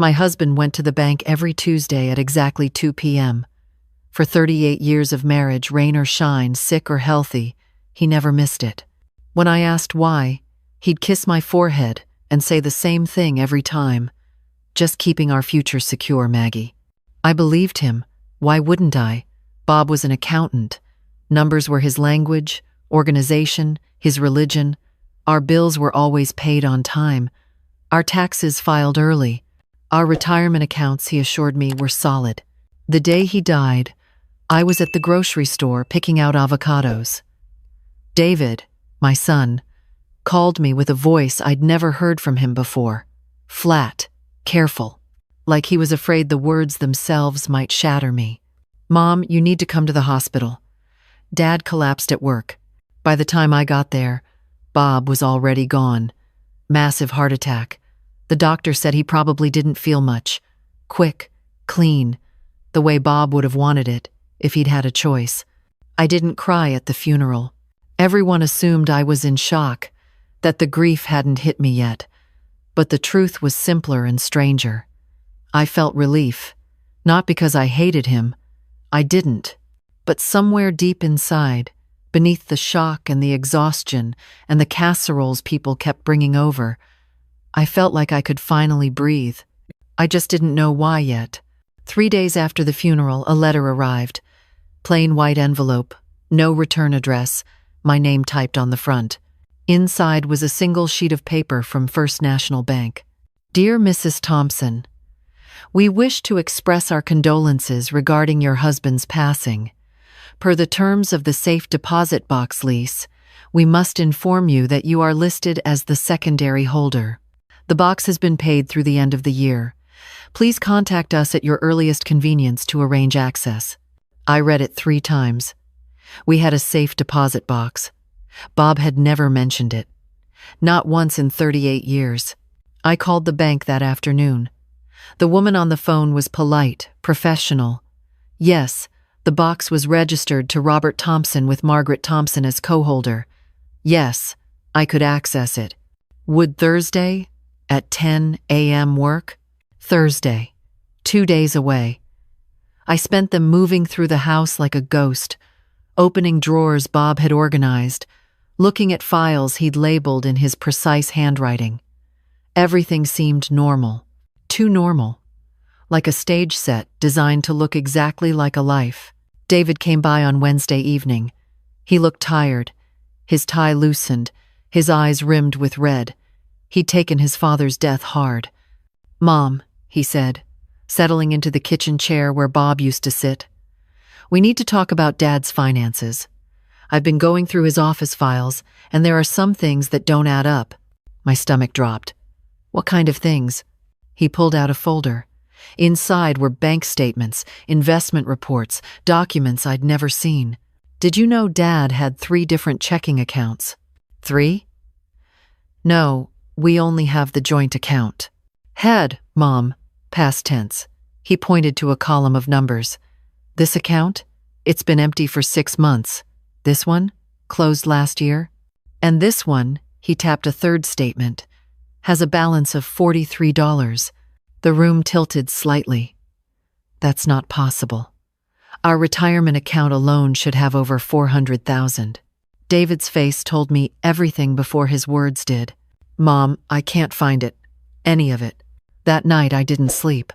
My husband went to the bank every Tuesday at exactly 2 p.m. For 38 years of marriage, rain or shine, sick or healthy, he never missed it. When I asked why, he'd kiss my forehead and say the same thing every time. Just keeping our future secure, Maggie. I believed him. Why wouldn't I? Bob was an accountant. Numbers were his language, organization, his religion. Our bills were always paid on time. Our taxes filed early. Our retirement accounts, he assured me, were solid. The day he died, I was at the grocery store picking out avocados. David, my son, called me with a voice I'd never heard from him before. Flat, careful, like he was afraid the words themselves might shatter me. Mom, you need to come to the hospital. Dad collapsed at work. By the time I got there, Bob was already gone. Massive heart attack. The doctor said he probably didn't feel much. Quick, clean, the way Bob would have wanted it if he'd had a choice. I didn't cry at the funeral. Everyone assumed I was in shock, that the grief hadn't hit me yet. But the truth was simpler and stranger. I felt relief, not because I hated him. I didn't. But somewhere deep inside, beneath the shock and the exhaustion and the casseroles people kept bringing over, I felt like I could finally breathe. I just didn't know why yet. 3 days after the funeral, a letter arrived. Plain white envelope, no return address, my name typed on the front. Inside was a single sheet of paper from First National Bank. Dear Mrs. Thompson, we wish to express our condolences regarding your husband's passing. Per the terms of the safe deposit box lease, we must inform you that you are listed as the secondary holder. The box has been paid through the end of the year. Please contact us at your earliest convenience to arrange access. I read it 3 times. We had a safe deposit box. Bob had never mentioned it. Not once in 38 years. I called the bank that afternoon. The woman on the phone was polite, professional. Yes, the box was registered to Robert Thompson with Margaret Thompson as co-holder. Yes, I could access it. Would Thursday, at 10 a.m. work? Thursday, 2 days away. I spent them moving through the house like a ghost, opening drawers Bob had organized, looking at files he'd labeled in his precise handwriting. Everything seemed normal, too normal, like a stage set designed to look exactly like a life. David came by on Wednesday evening. He looked tired, his tie loosened, his eyes rimmed with red. He'd taken his father's death hard. Mom, he said, settling into the kitchen chair where Bob used to sit. We need to talk about Dad's finances. I've been going through his office files, and there are some things that don't add up. My stomach dropped. What kind of things? He pulled out a folder. Inside were bank statements, investment reports, documents I'd never seen. Did you know Dad had 3 different checking accounts? 3? No, we only have the joint account. Had, Mom, past tense. He pointed to a column of numbers. This account? It's been empty for 6 months. This one? Closed last year. And this one, he tapped a third statement, has a balance of $43. The room tilted slightly. That's not possible. Our retirement account alone should have over $400,000. David's face told me everything before his words did. Mom, I can't find it. Any of it. That night I didn't sleep.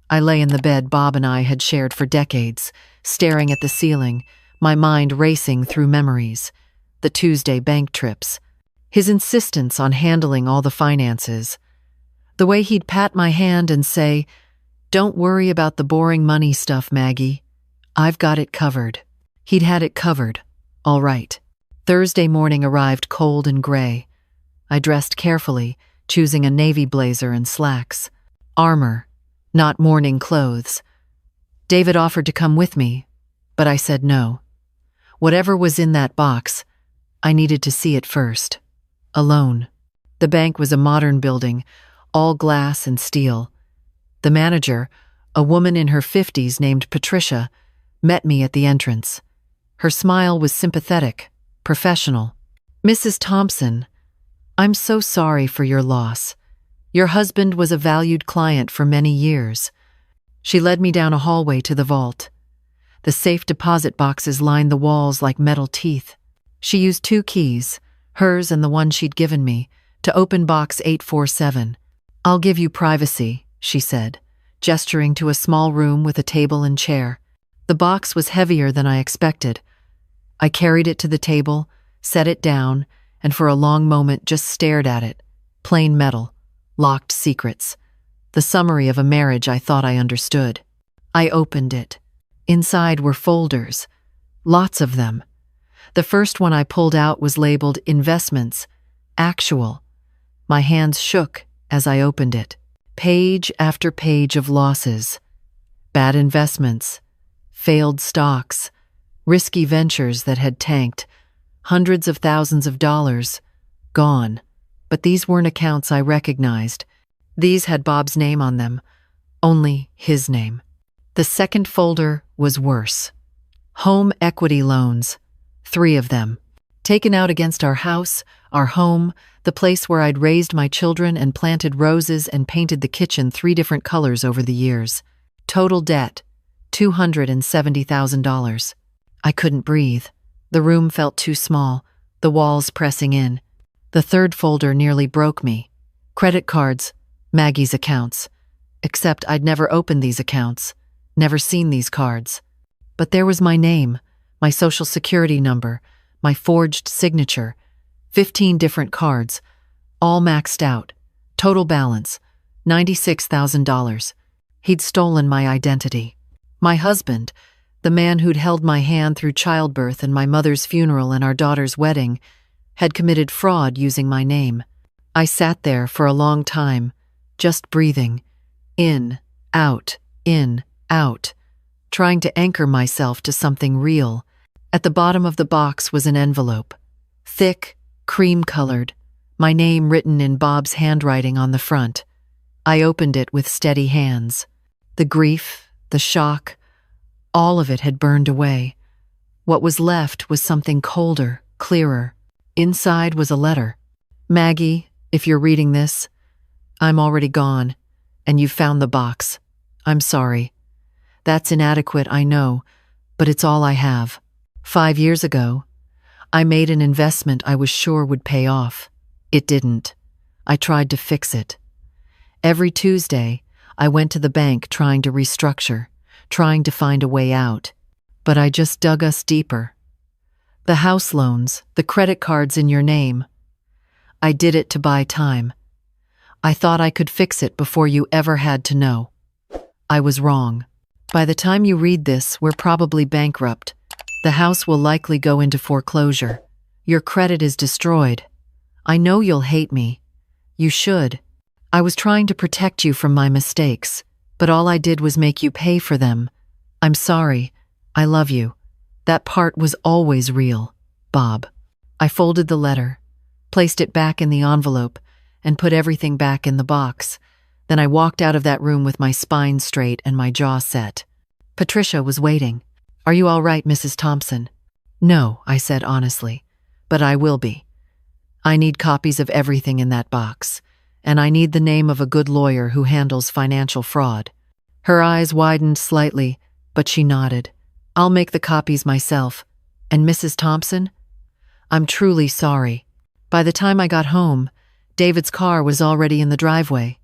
I lay in the bed Bob and I had shared for decades, staring at the ceiling, my mind racing through memories. The Tuesday bank trips. His insistence on handling all the finances. The way he'd pat my hand and say, "Don't worry about the boring money stuff, Maggie. I've got it covered." He'd had it covered. All right. Thursday morning arrived cold and gray. I dressed carefully, choosing a navy blazer and slacks. Armor, not morning clothes. David offered to come with me, but I said no. Whatever was in that box, I needed to see it first. Alone. The bank was a modern building, all glass and steel. The manager, a woman in her 50s named Patricia, met me at the entrance. Her smile was sympathetic, professional. "Mrs. Thompson, I'm so sorry for your loss. Your husband was a valued client for many years." She led me down a hallway to the vault. The safe deposit boxes lined the walls like metal teeth. She used 2 keys, hers and the one she'd given me, to open box 847. "I'll give you privacy," she said, gesturing to a small room with a table and chair. The box was heavier than I expected. I carried it to the table, set it down, and for a long moment just stared at it. Plain metal, locked secrets. The summary of a marriage I thought I understood. I opened it. Inside were folders. Lots of them. The first one I pulled out was labeled Investments, Actual. My hands shook as I opened it. Page after page of losses. Bad investments. Failed stocks. Risky ventures that had tanked. Hundreds of thousands of dollars. Gone. But these weren't accounts I recognized. These had Bob's name on them. Only his name. The second folder was worse. Home equity loans. 3 of them. Taken out against our house, our home, the place where I'd raised my children and planted roses and painted the kitchen 3 different colors over the years. Total debt, $270,000. I couldn't breathe. The room felt too small, the walls pressing in. The third folder nearly broke me. Credit cards, Maggie's accounts. Except I'd never opened these accounts, never seen these cards. But there was my name, my social security number, my forged signature, 15 different cards, all maxed out. Total balance, $96,000. He'd stolen my identity. My husband, the man who'd held my hand through childbirth and my mother's funeral and our daughter's wedding, had committed fraud using my name. I sat there for a long time, just breathing. In, out, trying to anchor myself to something real. At the bottom of the box was an envelope. Thick, cream-colored, my name written in Bob's handwriting on the front. I opened it with steady hands. The grief, the shock, all of it had burned away. What was left was something colder, clearer. Inside was a letter. "Maggie, if you're reading this, I'm already gone, and you've found the box. I'm sorry. That's inadequate, I know, but it's all I have. 5 years ago, I made an investment I was sure would pay off. It didn't. I tried to fix it. Every Tuesday, I went to the bank trying to restructure, trying to find a way out. But I just dug us deeper. The house loans, the credit cards in your name. I did it to buy time. I thought I could fix it before you ever had to know. I was wrong. By the time you read this, we're probably bankrupt. The house will likely go into foreclosure. Your credit is destroyed. I know you'll hate me. You should. I was trying to protect you from my mistakes, but all I did was make you pay for them. I'm sorry. I love you. That part was always real. Bob." I folded the letter, placed it back in the envelope, and put everything back in the box. Then I walked out of that room with my spine straight and my jaw set. Patricia was waiting. "Are you all right, Mrs. Thompson?" "No," I said honestly, "but I will be. I need copies of everything in that box, and I need the name of a good lawyer who handles financial fraud." Her eyes widened slightly, but she nodded. "I'll make the copies myself. And Mrs. Thompson? I'm truly sorry." By the time I got home, David's car was already in the driveway.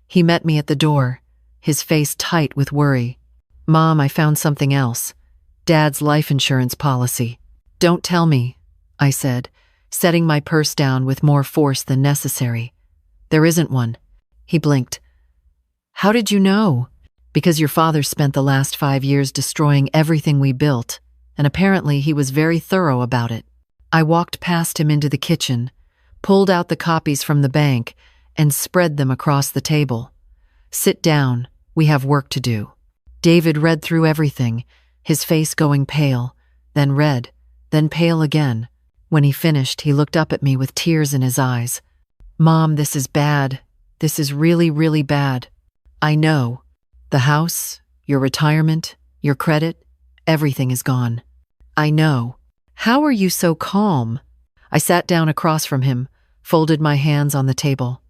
He met me at the door, his face tight with worry. "Mom, I found something else. Dad's life insurance policy." "Don't tell me," I said, setting my purse down with more force than necessary. "There isn't one." He blinked. "How did you know?" "Because your father spent the last 5 years destroying everything we built, and apparently he was very thorough about it." I walked past him into the kitchen, pulled out the copies from the bank, and spread them across the table. "Sit down, we have work to do." David read through everything, his face going pale, then red, then pale again. When he finished, he looked up at me with tears in his eyes. "Mom, this is bad. This is really, really bad. I know. The house, your retirement, your credit, everything is gone. I know. How are you so calm?" I sat down across from him, folded my hands on the table.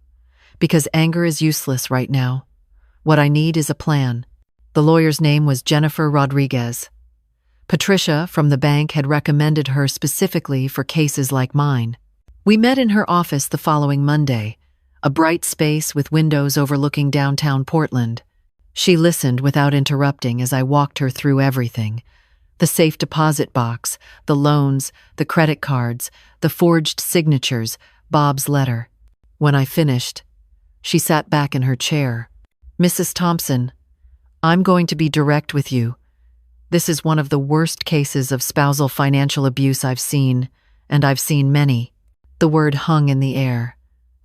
Because anger is useless right now. What I need is a plan. The lawyer's name was Jennifer Rodriguez. Patricia from the bank had recommended her specifically for cases like mine. We met in her office the following Monday, a bright space with windows overlooking downtown Portland. She listened without interrupting as I walked her through everything. The safe deposit box, the loans, the credit cards, the forged signatures, Bob's letter. When I finished, she sat back in her chair. "Mrs. Thompson, I'm going to be direct with you. This is one of the worst cases of spousal financial abuse I've seen, and I've seen many." The word hung in the air.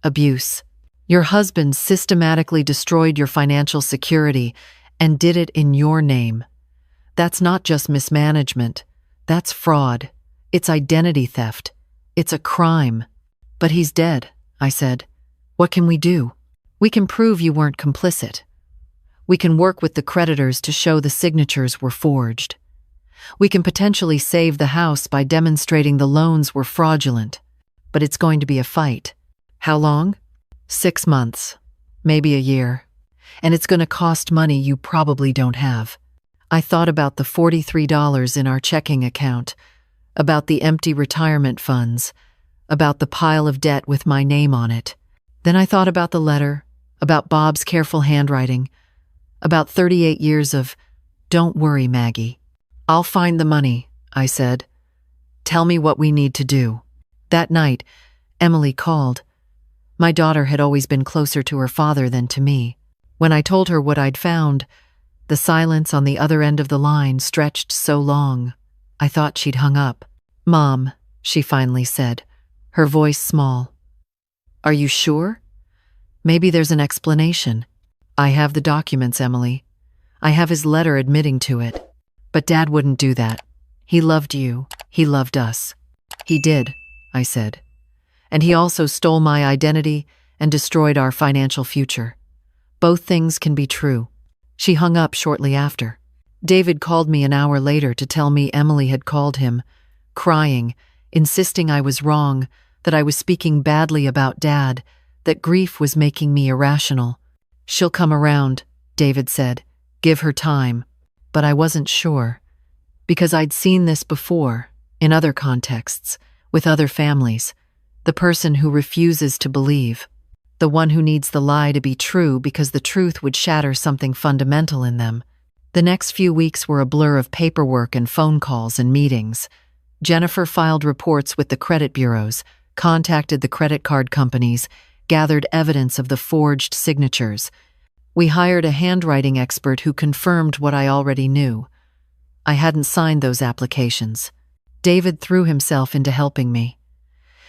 Abuse. Your husband systematically destroyed your financial security and did it in your name. That's not just mismanagement. That's fraud. It's identity theft. It's a crime. "But he's dead," I said. "What can we do?" "We can prove you weren't complicit. We can work with the creditors to show the signatures were forged. We can potentially save the house by demonstrating the loans were fraudulent. But it's going to be a fight." "How long?" 6 months, maybe a year. And it's going to cost money you probably don't have. I thought about the $43 in our checking account, about the empty retirement funds, about the pile of debt with my name on it. Then I thought about the letter, about Bob's careful handwriting, about 38 years of, "Don't worry, Maggie. I'll find the money," I said. "Tell me what we need to do." That night, Emily called. My daughter had always been closer to her father than to me. When I told her what I'd found, the silence on the other end of the line stretched so long, I thought she'd hung up. "Mom," she finally said, her voice small. "Are you sure? Maybe there's an explanation." "I have the documents, Emily. I have his letter admitting to it. But Dad wouldn't do that. He loved you. He loved us." "He did," I said. "And he also stole my identity and destroyed our financial future. Both things can be true." She hung up shortly after. David called me an hour later to tell me Emily had called him, crying, insisting I was wrong, that I was speaking badly about Dad, that grief was making me irrational. "She'll come around," David said. "Give her time." But I wasn't sure, because I'd seen this before, in other contexts, with other families. The person who refuses to believe. The one who needs the lie to be true because the truth would shatter something fundamental in them. The next few weeks were a blur of paperwork and phone calls and meetings. Jennifer filed reports with the credit bureaus, contacted the credit card companies, gathered evidence of the forged signatures. We hired a handwriting expert who confirmed what I already knew. I hadn't signed those applications. David threw himself into helping me.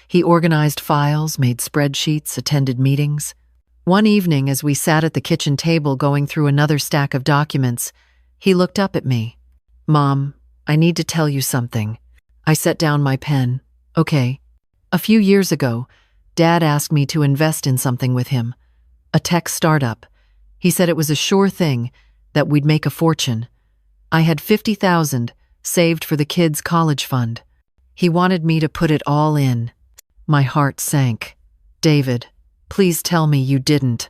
He organized files, made spreadsheets, attended meetings. One evening, as we sat at the kitchen table going through another stack of documents, he looked up at me. "Mom, I need to tell you something." I set down my pen. "Okay." A few years ago, Dad asked me to invest in something with him. A tech startup. He said it was a sure thing, that we'd make a fortune. I had $50,000 saved for the kids' college fund. He wanted me to put it all in. My heart sank. "David, please tell me you didn't."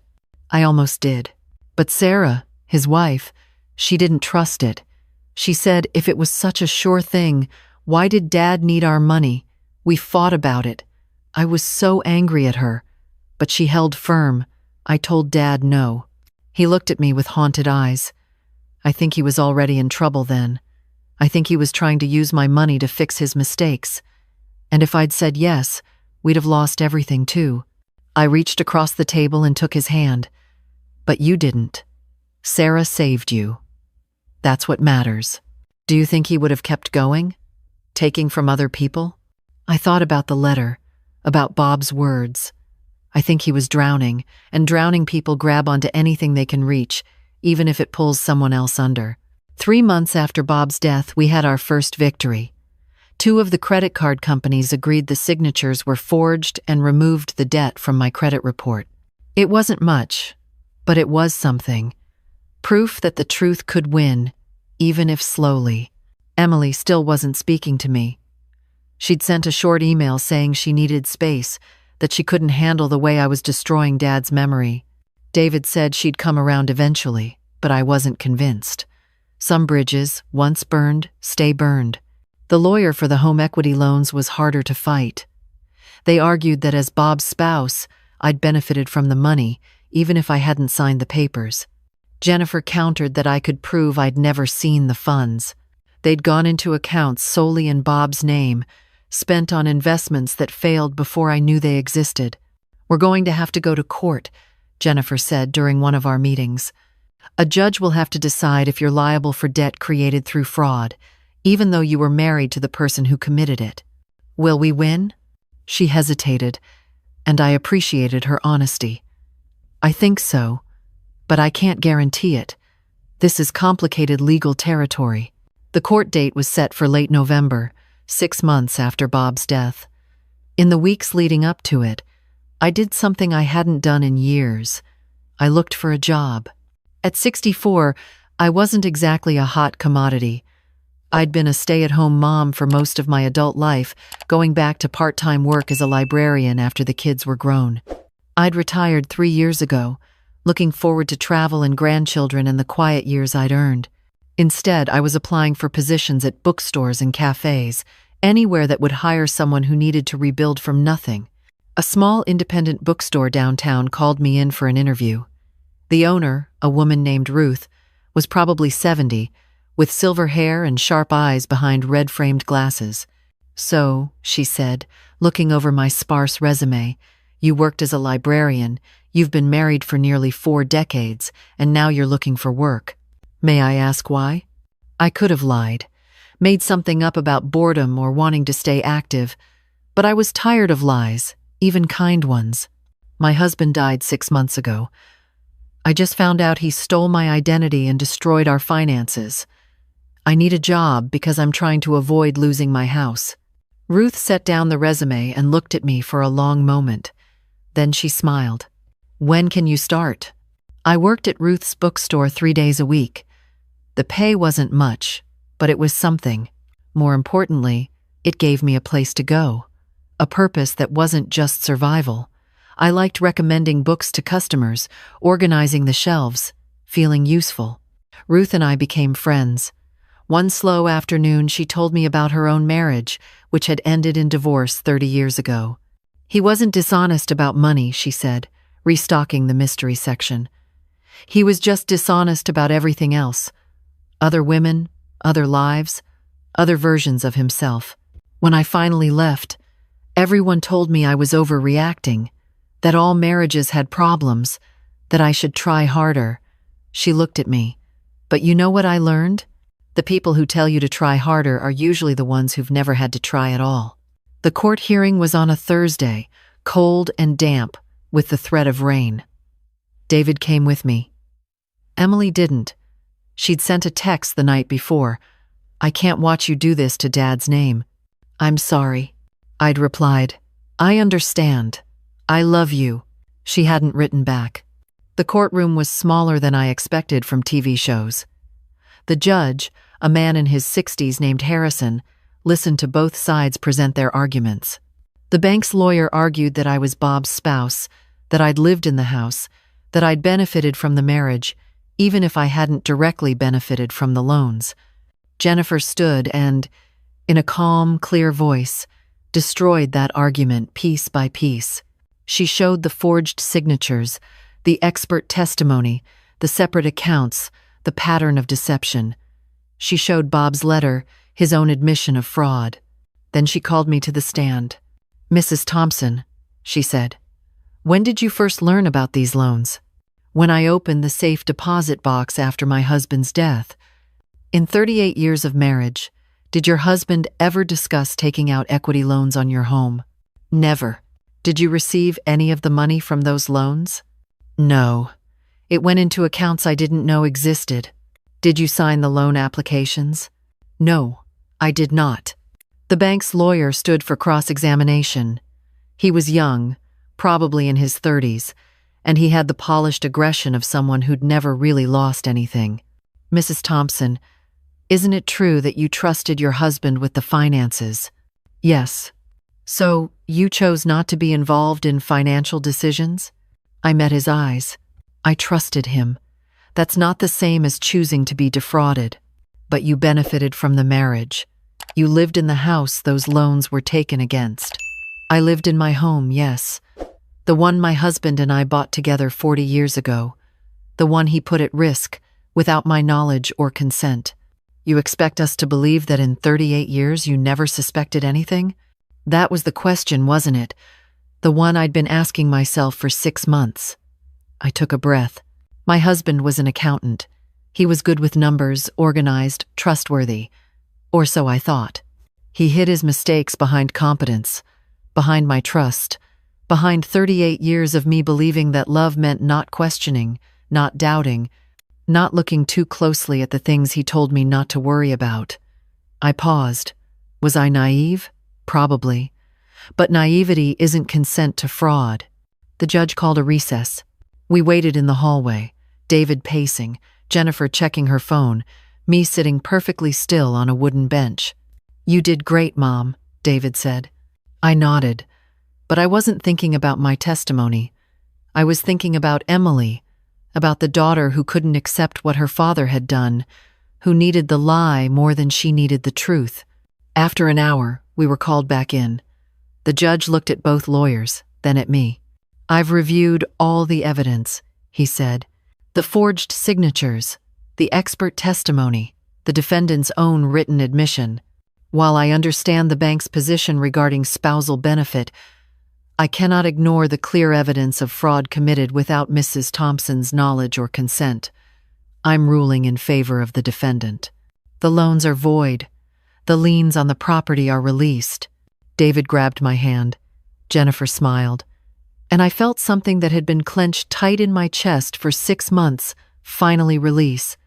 I almost did. But Sarah, his wife, she didn't trust it. She said if it was such a sure thing, why did Dad need our money? We fought about it. I was so angry at her. But she held firm. I told Dad no. He looked at me with haunted eyes. I think he was already in trouble then. I think he was trying to use my money to fix his mistakes. And if I'd said yes, we'd have lost everything too. I reached across the table and took his hand. "But you didn't. Sarah saved you. That's what matters." Do you think he would have kept going? Taking from other people? I thought about the letter, about Bob's words. I think he was drowning, and drowning people grab onto anything they can reach, even if it pulls someone else under. 3 months after Bob's death, we had our first victory. 2 of the credit card companies agreed the signatures were forged and removed the debt from my credit report. It wasn't much, but it was something. Proof that the truth could win, even if slowly. Emily still wasn't speaking to me. She'd sent a short email saying she needed space, that she couldn't handle the way I was destroying Dad's memory. David said she'd come around eventually, but I wasn't convinced. Some bridges, once burned, stay burned. The lawyer for the home equity loans was harder to fight. They argued that as Bob's spouse, I'd benefited from the money, even if I hadn't signed the papers. Jennifer countered that I could prove I'd never seen the funds. They'd gone into accounts solely in Bob's name, spent on investments that failed before I knew they existed. "We're going to have to go to court," Jennifer said during one of our meetings. "A judge will have to decide if you're liable for debt created through fraud, even though you were married to the person who committed it. Will we win?" She hesitated, and I appreciated her honesty. "I think so, but I can't guarantee it. This is complicated legal territory." The court date was set for late November, 6 months after Bob's death. In the weeks leading up to it, I did something I hadn't done in years. I looked for a job. At 64, I wasn't exactly a hot commodity. I'd been a stay-at-home mom for most of my adult life, going back to part-time work as a librarian after the kids were grown. I'd retired 3 years ago, looking forward to travel and grandchildren and the quiet years I'd earned. Instead, I was applying for positions at bookstores and cafes, anywhere that would hire someone who needed to rebuild from nothing. A small independent bookstore downtown called me in for an interview. The owner, a woman named Ruth, was probably 70, with silver hair and sharp eyes behind red-framed glasses. "So," she said, looking over my sparse resume, "you worked as a librarian, you've been married for nearly 4 decades, and now you're looking for work. May I ask why?" I could have lied, made something up about boredom or wanting to stay active, but I was tired of lies, even kind ones. My husband died 6 months ago. I just found out he stole my identity and destroyed our finances. I need a job because I'm trying to avoid losing my house. Ruth set down the resume and looked at me for a long moment. Then she smiled. "When can you start?" I worked at Ruth's bookstore 3 days a week. The pay wasn't much, but it was something. More importantly, it gave me a place to go, a purpose that wasn't just survival. I liked recommending books to customers, organizing the shelves, feeling useful. Ruth and I became friends. One slow afternoon, she told me about her own marriage, which had ended in divorce 30 years ago. "He wasn't dishonest about money," she said, restocking the mystery section. "He was just dishonest about everything else. Other women, other lives, other versions of himself. When I finally left, everyone told me I was overreacting, that all marriages had problems, that I should try harder." She looked at me. "But you know what I learned? The people who tell you to try harder are usually the ones who've never had to try at all." The court hearing was on a Thursday, cold and damp, with the threat of rain. David came with me. Emily didn't. She'd sent a text the night before. "I can't watch you do this to Dad's name." "I'm sorry," I'd replied. "I understand. I love you." She hadn't written back. The courtroom was smaller than I expected from TV shows. The judge, a man in his 60s named Harrison, listened to both sides present their arguments. The bank's lawyer argued that I was Bob's spouse, that I'd lived in the house, that I'd benefited from the marriage, even if I hadn't directly benefited from the loans. Jennifer stood and, in a calm, clear voice, destroyed that argument piece by piece. She showed the forged signatures, the expert testimony, the separate accounts, the pattern of deception. She showed Bob's letter, his own admission of fraud. Then she called me to the stand. "Mrs. Thompson," she said, "when did you first learn about these loans?" "When I opened the safe deposit box after my husband's death." "In 38 years of marriage, did your husband ever discuss taking out equity loans on your home?" "Never." "Did you receive any of the money from those loans?" "No. It went into accounts I didn't know existed." "Did you sign the loan applications?" "No, I did not." The bank's lawyer stood for cross-examination. He was young, probably in his 30s, and he had the polished aggression of someone who'd never really lost anything. "Mrs. Thompson, isn't it true that you trusted your husband with the finances?" "Yes." So, you chose not to be involved in financial decisions? I met his eyes. I trusted him. That's not the same as choosing to be defrauded. But you benefited from the marriage. You lived in the house those loans were taken against. I lived in my home, yes. The one my husband and I bought together 40 years ago. The one he put at risk, without my knowledge or consent. You expect us to believe that in 38 years you never suspected anything? That was the question, wasn't it? The one I'd been asking myself for 6 months. I took a breath. My husband was an accountant. He was good with numbers, organized, trustworthy. Or so I thought. He hid his mistakes behind competence, behind my trust, behind 38 years of me believing that love meant not questioning, not doubting, not looking too closely at the things he told me not to worry about. I paused. Was I naive? Probably. But naivety isn't consent to fraud. The judge called a recess. We waited in the hallway, David pacing, Jennifer checking her phone, me sitting perfectly still on a wooden bench. You did great, Mom, David said. I nodded, but I wasn't thinking about my testimony. I was thinking about Emily, about the daughter who couldn't accept what her father had done, who needed the lie more than she needed the truth. After an hour, we were called back in. The judge looked at both lawyers, then at me. I've reviewed all the evidence, he said. The forged signatures, the expert testimony, the defendant's own written admission. While I understand the bank's position regarding spousal benefit, I cannot ignore the clear evidence of fraud committed without Mrs. Thompson's knowledge or consent. I'm ruling in favor of the defendant. The loans are void. The liens on the property are released. David grabbed my hand. Jennifer smiled. And I felt something that had been clenched tight in my chest for 6 months finally release.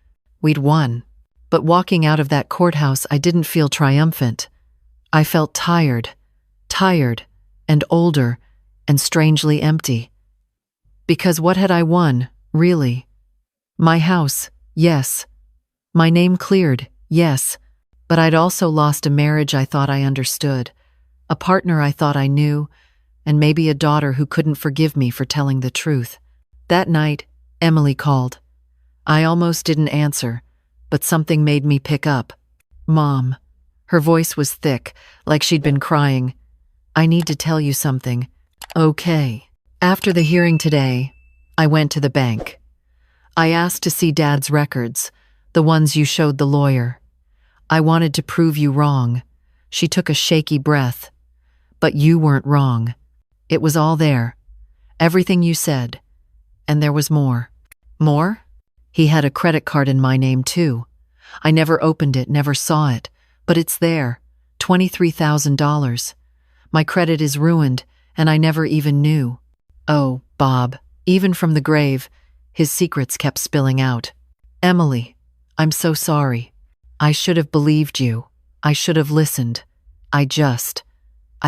We'd won. But walking out of that courthouse, I didn't feel triumphant. I felt tired and older and strangely empty. Because what had I won, really? My house, yes. My name cleared, yes. But I'd also lost a marriage I thought I understood, a partner I thought I knew, and maybe a daughter who couldn't forgive me for telling the truth. That night, Emily called. I almost didn't answer, but something made me pick up. Mom. Her voice was thick, like she'd been crying. I need to tell you something. Okay. After the hearing today, I went to the bank. I asked to see Dad's records, the ones you showed the lawyer. I wanted to prove you wrong. She took a shaky breath. But you weren't wrong. It was all there. Everything you said. And there was more. More? He had a credit card in my name too. I never opened it, never saw it. But it's there. $23,000. My credit is ruined, and I never even knew. Oh, Bob, even from the grave, his secrets kept spilling out. Emily, I'm so sorry. I should have believed you. I should have listened. I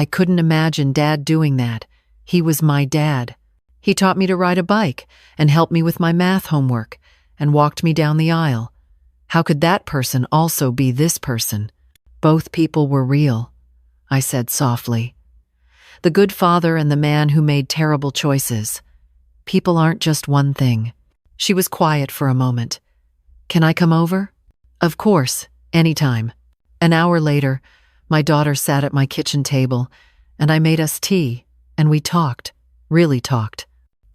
couldn't imagine Dad doing that. He was my dad. He taught me to ride a bike and helped me with my math homework and walked me down the aisle. How could that person also be this person? Both people were real, I said softly. The good father and the man who made terrible choices. People aren't just one thing. She was quiet for a moment. Can I come over? Of course, anytime. An hour later, my daughter sat at my kitchen table, and I made us tea, and we talked, really talked.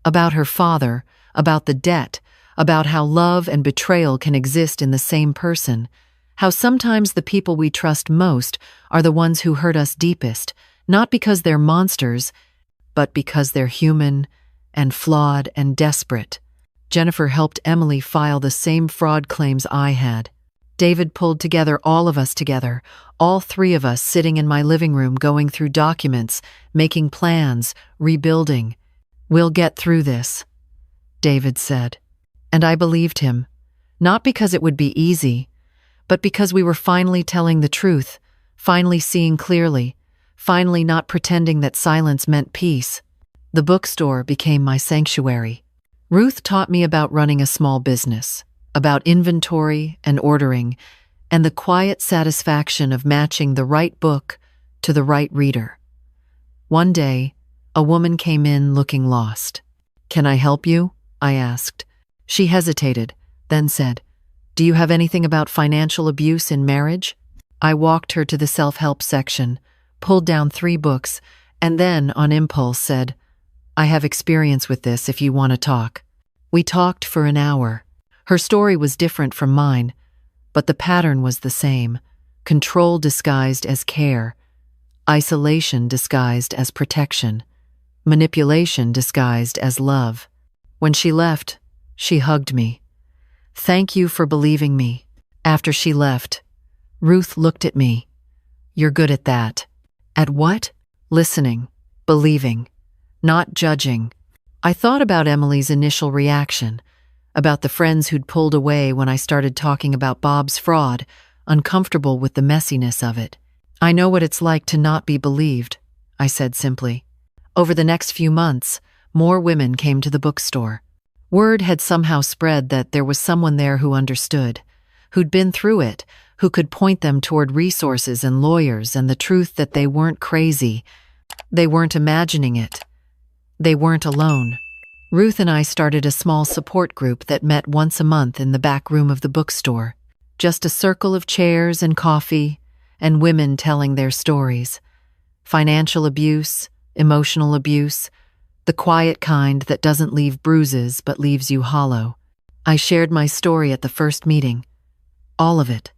About her father, about the debt, about how love and betrayal can exist in the same person, how sometimes the people we trust most are the ones who hurt us deepest, not because they're monsters, but because they're human and flawed and desperate. Jennifer helped Emily file the same fraud claims I had. David pulled together all of us together, all 3 of us sitting in my living room going through documents, making plans, rebuilding. We'll get through this, David said. And I believed him, not because it would be easy, but because we were finally telling the truth, finally seeing clearly, finally not pretending that silence meant peace. The bookstore became my sanctuary. Ruth taught me about running a small business, about inventory and ordering, and the quiet satisfaction of matching the right book to the right reader. One day, a woman came in looking lost. "Can I help you?" I asked. She hesitated, then said, "Do you have anything about financial abuse in marriage?" I walked her to the self-help section, pulled down 3 books, and then, on impulse, said, "I have experience with this if you want to talk." We talked for an hour. Her story was different from mine, but the pattern was the same: control disguised as care, isolation disguised as protection, manipulation disguised as love. When she left, she hugged me. "Thank you for believing me." After she left, Ruth looked at me. "You're good at that." At what? Listening, believing, not judging. I thought about Emily's initial reaction, about the friends who'd pulled away when I started talking about Bob's fraud, uncomfortable with the messiness of it. "I know what it's like to not be believed," I said simply. Over the next few months, more women came to the bookstore. Word had somehow spread that there was someone there who understood, who'd been through it, who could point them toward resources and lawyers and the truth that they weren't crazy. They weren't imagining it. They weren't alone. Ruth and I started a small support group that met once a month in the back room of the bookstore. Just a circle of chairs and coffee, and women telling their stories. Financial abuse, emotional abuse, the quiet kind that doesn't leave bruises but leaves you hollow. I shared my story at the first meeting. All of it.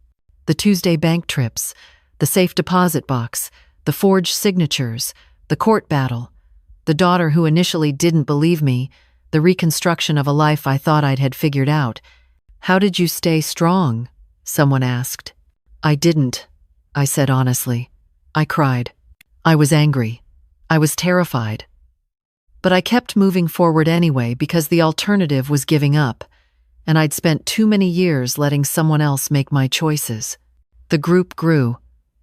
The Tuesday bank trips, the safe deposit box, the forged signatures, the court battle, the daughter who initially didn't believe me, the reconstruction of a life I thought I'd had figured out. "How did you stay strong?" someone asked. "I didn't," I said honestly. I cried. I was angry. I was terrified. But I kept moving forward anyway because the alternative was giving up, and I'd spent too many years letting someone else make my choices. The group grew.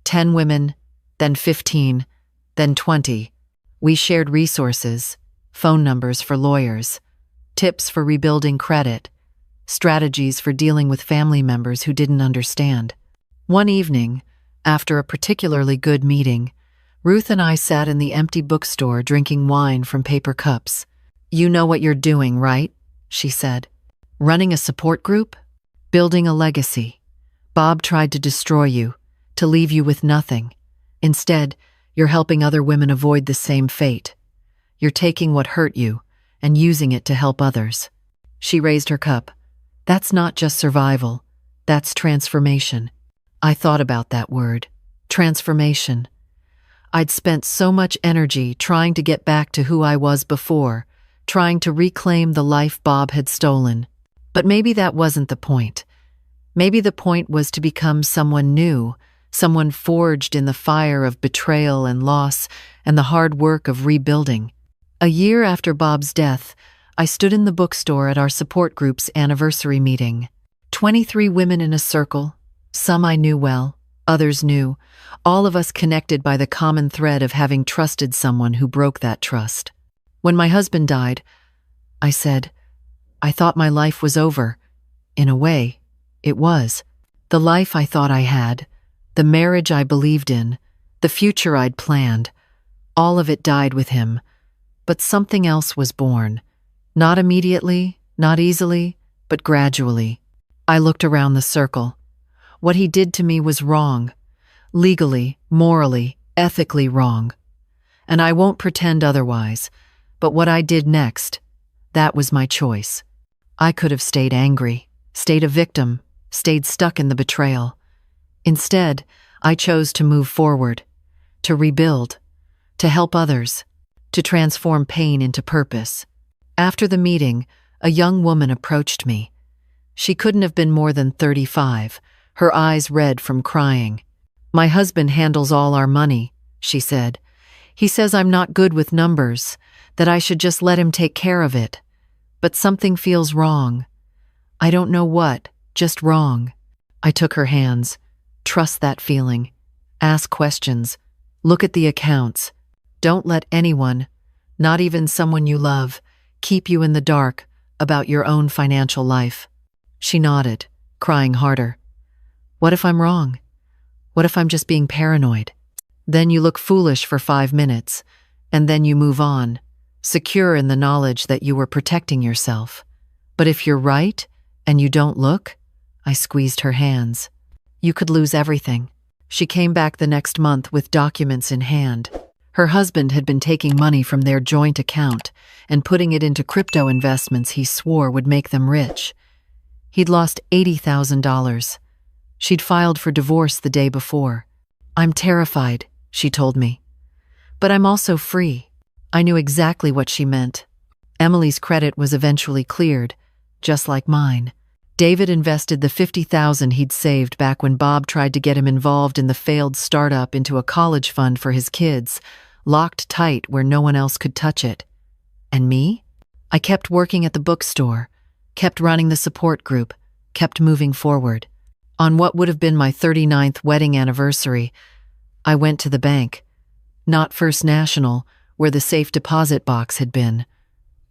10 women, then 15, then 20. We shared resources, phone numbers for lawyers, tips for rebuilding credit, strategies for dealing with family members who didn't understand. One evening, after a particularly good meeting, Ruth and I sat in the empty bookstore drinking wine from paper cups. "You know what you're doing, right?" she said. "Running a support group? Building a legacy. Bob tried to destroy you, to leave you with nothing. Instead, you're helping other women avoid the same fate. You're taking what hurt you and using it to help others." She raised her cup. "That's not just survival. That's transformation." I thought about that word. Transformation. I'd spent so much energy trying to get back to who I was before, trying to reclaim the life Bob had stolen. But maybe that wasn't the point. Maybe the point was to become someone new, someone forged in the fire of betrayal and loss and the hard work of rebuilding. A year after Bob's death, I stood in the bookstore at our support group's anniversary meeting. 23 women in a circle, some I knew well, others new, all of us connected by the common thread of having trusted someone who broke that trust. When my husband died, I said, "I thought my life was over." In a way, it was. The life I thought I had, the marriage I believed in, the future I'd planned, all of it died with him. But something else was born. Not immediately, not easily, but gradually. I looked around the circle. What he did to me was wrong. Legally, morally, ethically wrong. And I won't pretend otherwise. But what I did next, that was my choice. I could have stayed angry, stayed a victim, stayed stuck in the betrayal. Instead, I chose to move forward, to rebuild, to help others, to transform pain into purpose. After the meeting, a young woman approached me. She couldn't have been more than 35, her eyes red from crying. "My husband handles all our money," she said. "He says I'm not good with numbers, that I should just let him take care of it. But something feels wrong. I don't know what, just wrong." I took her hands. "Trust that feeling. Ask questions. Look at the accounts. Don't let anyone, not even someone you love, keep you in the dark about your own financial life." She nodded, crying harder. "What if I'm wrong? What if I'm just being paranoid? Then you look foolish for 5 minutes. And then you move on, secure in the knowledge that you were protecting yourself. But if you're right, and you don't look, I squeezed her hands. You could lose everything. She came back the next month with documents in hand. Her husband had been taking money from their joint account and putting it into crypto investments he swore would make them rich. He'd lost $80,000. She'd filed for divorce the day before. I'm terrified, she told me. But I'm also free. I knew exactly what she meant. Emily's credit was eventually cleared, just like mine. David invested the $50,000 he'd saved back when Bob tried to get him involved in the failed startup into a college fund for his kids, locked tight where no one else could touch it. And me? I kept working at the bookstore, kept running the support group, kept moving forward. On what would have been my 39th wedding anniversary, I went to the bank. Not First National, where the safe deposit box had been.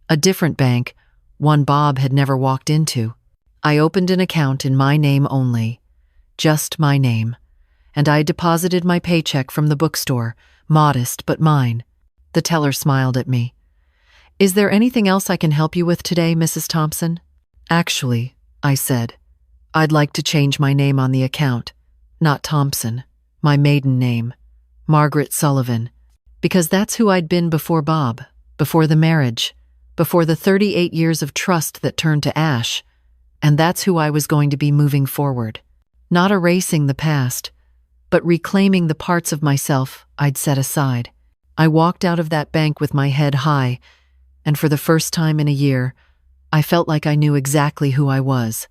A different bank, one Bob had never walked into. I opened an account in my name only. Just my name. And I deposited my paycheck from the bookstore, modest but mine. The teller smiled at me. Is there anything else I can help you with today, Mrs. Thompson? Actually, I said, I'd like to change my name on the account. Not Thompson, my maiden name, Margaret Sullivan, because that's who I'd been before Bob, before the marriage, before the 38 years of trust that turned to ash, and that's who I was going to be moving forward. Not erasing the past, but reclaiming the parts of myself I'd set aside. I walked out of that bank with my head high, and for the first time in a year, I felt like I knew exactly who I was.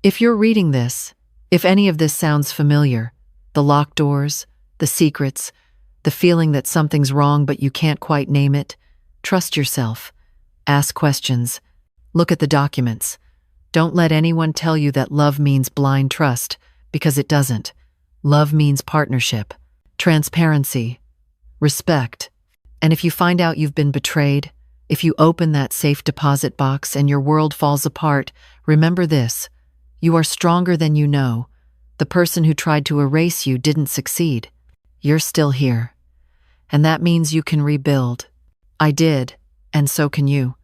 If you're reading this, if any of this sounds familiar, the locked doors, the secrets, the feeling that something's wrong but you can't quite name it, trust yourself. Ask questions. Look at the documents. Don't let anyone tell you that love means blind trust, because it doesn't. Love means partnership, transparency, respect. And if you find out you've been betrayed, if you open that safe deposit box and your world falls apart, remember this: you are stronger than you know. The person who tried to erase you didn't succeed. You're still here. And that means you can rebuild. I did, and so can you.